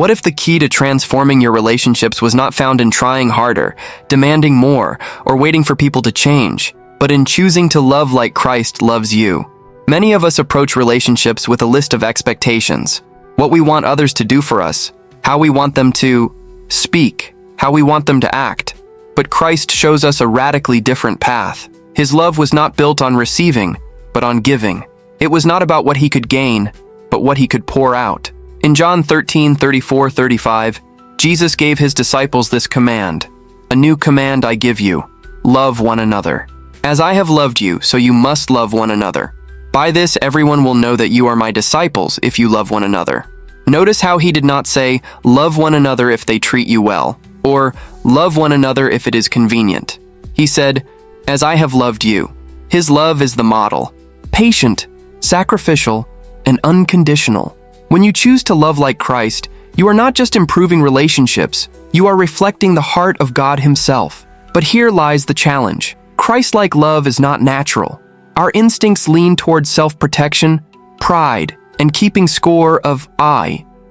What if the key to transforming your relationships was not found in trying harder, demanding more, or waiting for people to change, but in choosing to love like Christ loves you? Many of us approach relationships with a list of expectations: what we want others to do for us, how we want them to speak, how we want them to act. But Christ shows us a radically different path. His love was not built on receiving, but on giving. It was not about what he could gain, but what he could pour out. In John 13:34-35, Jesus gave his disciples this command: "A new command I give you, love one another. As I have loved you, so you must love one another. By this everyone will know that you are my disciples if you love one another." Notice how he did not say, "Love one another if they treat you well," or "Love one another if it is convenient." He said, "As I have loved you." His love is the model: patient, sacrificial, and unconditional. When you choose to love like Christ, you are not just improving relationships, you are reflecting the heart of God himself. But here lies the challenge. Christ-like love is not natural. Our instincts lean towards self-protection, pride, and keeping score of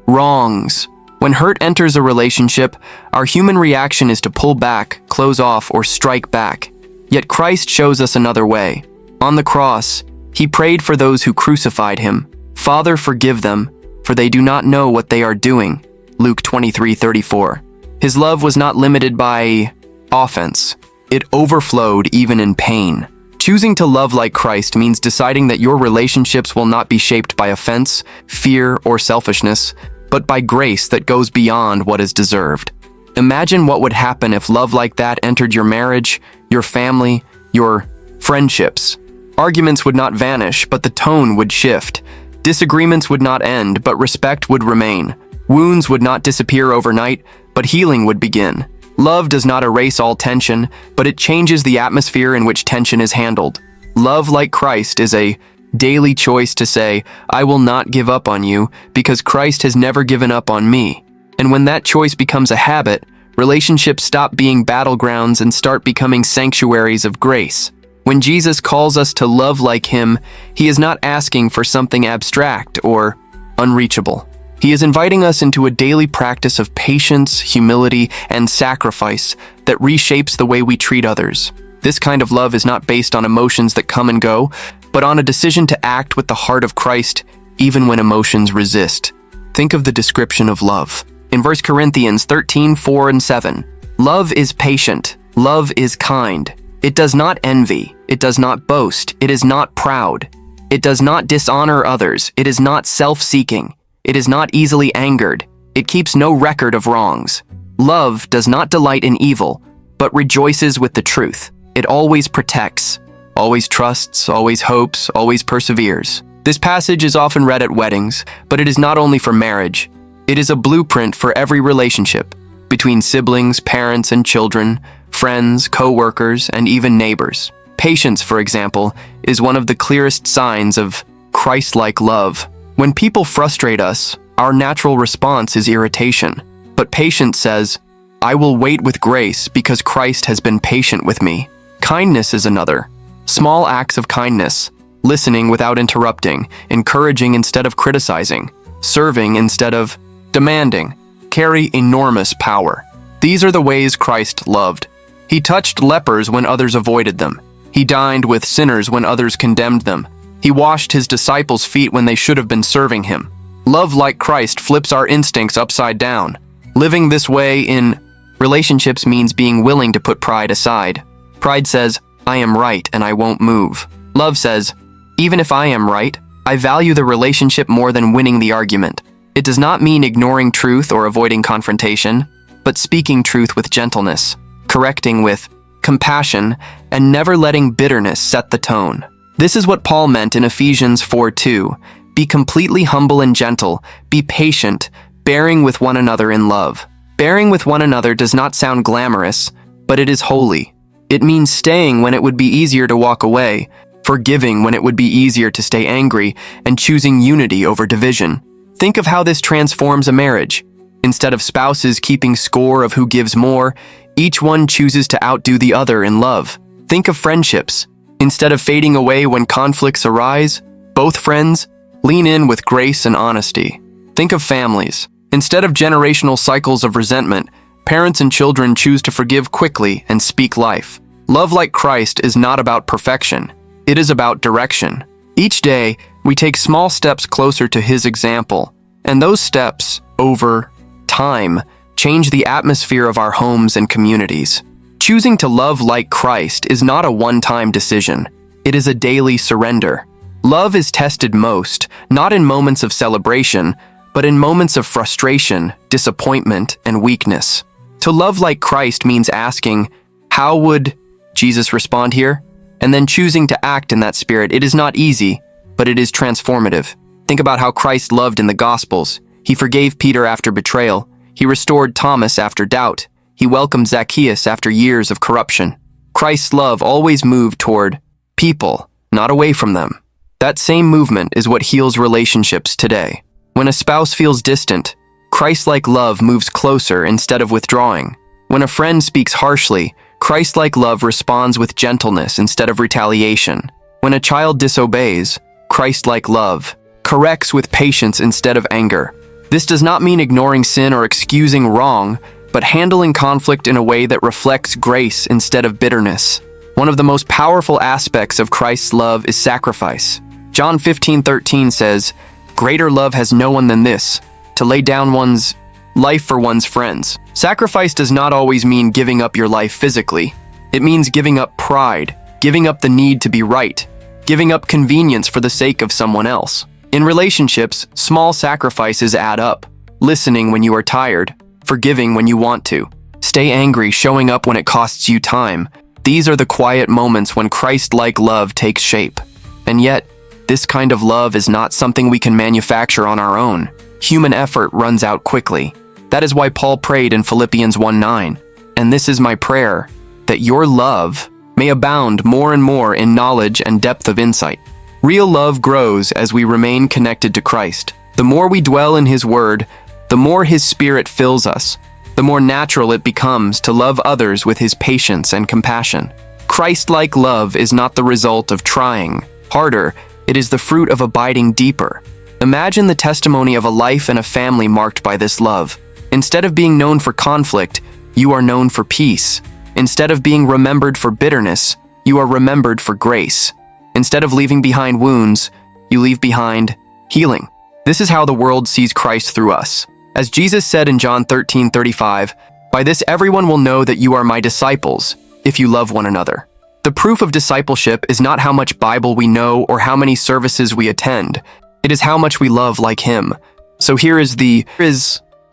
wrongs. When hurt enters a relationship, our human reaction is to pull back, close off, or strike back. Yet Christ shows us another way. On the cross, he prayed for those who crucified him. "Father, forgive them, for they do not know what they are doing." Luke 23:34. His love was not limited by offense. It overflowed even in pain. Choosing to love like Christ means deciding that your relationships will not be shaped by offense, fear, or selfishness, but by grace that goes beyond what is deserved. Imagine what would happen if love like that entered your marriage, your family, your friendships. Arguments would not vanish, but the tone would shift. Disagreements would not end, but respect would remain. Wounds would not disappear overnight, but healing would begin. Love does not erase all tension, but it changes the atmosphere in which tension is handled. Love like Christ is a daily choice to say, "I will not give up on you, because Christ has never given up on me." And when that choice becomes a habit, relationships stop being battlegrounds and start becoming sanctuaries of grace. When Jesus calls us to love like him, he is not asking for something abstract or unreachable. He is inviting us into a daily practice of patience, humility, and sacrifice that reshapes the way we treat others. This kind of love is not based on emotions that come and go, but on a decision to act with the heart of Christ, even when emotions resist. Think of the description of love. In 1 Corinthians 13:4-7, love is patient, love is kind. It does not envy, it does not boast, it is not proud. It does not dishonor others, it is not self-seeking. It is not easily angered. It keeps no record of wrongs. Love does not delight in evil, but rejoices with the truth. It always protects, always trusts, always hopes, always perseveres. This passage is often read at weddings, but it is not only for marriage. It is a blueprint for every relationship, between siblings, parents and children, friends, co-workers, and even neighbors. Patience, for example, is one of the clearest signs of Christ-like love. When people frustrate us, our natural response is irritation. But patience says, "I will wait with grace because Christ has been patient with me." Kindness is another. Small acts of kindness, listening without interrupting, encouraging instead of criticizing, serving instead of demanding, carry enormous power. These are the ways Christ loved. He touched lepers when others avoided them. He dined with sinners when others condemned them. He washed his disciples' feet when they should have been serving him. Love like Christ flips our instincts upside down. Living this way in relationships means being willing to put pride aside. Pride says, "I am right and I won't move." Love says, "Even if I am right, I value the relationship more than winning the argument." It does not mean ignoring truth or avoiding confrontation, but speaking truth with gentleness, correcting with compassion, and never letting bitterness set the tone. This is what Paul meant in Ephesians 4:2. Be completely humble and gentle, be patient, bearing with one another in love. Bearing with one another does not sound glamorous, but it is holy. It means staying when it would be easier to walk away, forgiving when it would be easier to stay angry, and choosing unity over division. Think of how this transforms a marriage. Instead of spouses keeping score of who gives more, each one chooses to outdo the other in love. Think of friendships. Instead of fading away when conflicts arise, both friends lean in with grace and honesty. Think of families. Instead of generational cycles of resentment, parents and children choose to forgive quickly and speak life. Love like Christ is not about perfection. It is about direction. Each day, we take small steps closer to His example, and those steps, over time, change the atmosphere of our homes and communities. Choosing to love like Christ is not a one-time decision. It is a daily surrender. Love is tested most, not in moments of celebration, but in moments of frustration, disappointment, and weakness. To love like Christ means asking, how would Jesus respond here? And then choosing to act in that spirit. It is not easy, but it is transformative. Think about how Christ loved in the Gospels. He forgave Peter after betrayal. He restored Thomas after doubt. He welcomed Zacchaeus after years of corruption. Christ's love always moved toward people, not away from them. That same movement is what heals relationships today. When a spouse feels distant, Christ-like love moves closer instead of withdrawing. When a friend speaks harshly, Christ-like love responds with gentleness instead of retaliation. When a child disobeys, Christ-like love corrects with patience instead of anger. This does not mean ignoring sin or excusing wrong, but handling conflict in a way that reflects grace instead of bitterness. One of the most powerful aspects of Christ's love is sacrifice. John 15:13 says, "Greater love has no one than this, to lay down one's life for one's friends." Sacrifice does not always mean giving up your life physically. It means giving up pride, giving up the need to be right, giving up convenience for the sake of someone else. In relationships, small sacrifices add up. Listening when you are tired, forgiving when you want to. Stay angry, showing up when it costs you time. These are the quiet moments when Christ-like love takes shape. And yet, this kind of love is not something we can manufacture on our own. Human effort runs out quickly. That is why Paul prayed in Philippians 1:9, "And this is my prayer, that your love may abound more and more in knowledge and depth of insight." Real love grows as we remain connected to Christ. The more we dwell in His Word, the more His Spirit fills us, the more natural it becomes to love others with His patience and compassion. Christ-like love is not the result of trying harder, it is the fruit of abiding deeper. Imagine the testimony of a life and a family marked by this love. Instead of being known for conflict, you are known for peace. Instead of being remembered for bitterness, you are remembered for grace. Instead of leaving behind wounds, you leave behind healing. This is how the world sees Christ through us. As Jesus said in John 13:35, "By this everyone will know that you are my disciples, if you love one another." The proof of discipleship is not how much Bible we know or how many services we attend. It is how much we love like Him. So here is the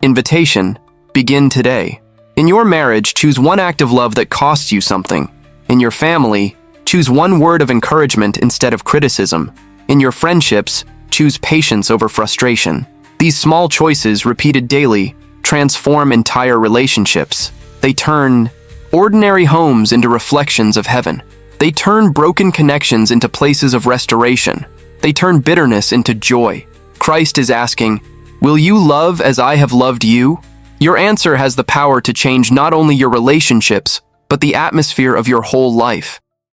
invitation. Begin today. In your marriage, choose one act of love that costs you something. In your family, choose one word of encouragement instead of criticism. In your friendships, choose patience over frustration. These small choices, repeated daily, transform entire relationships. They turn ordinary homes into reflections of heaven. They turn broken connections into places of restoration. They turn bitterness into joy. Christ is asking, will you love as I have loved you? Your answer has the power to change not only your relationships, but the atmosphere of your whole life.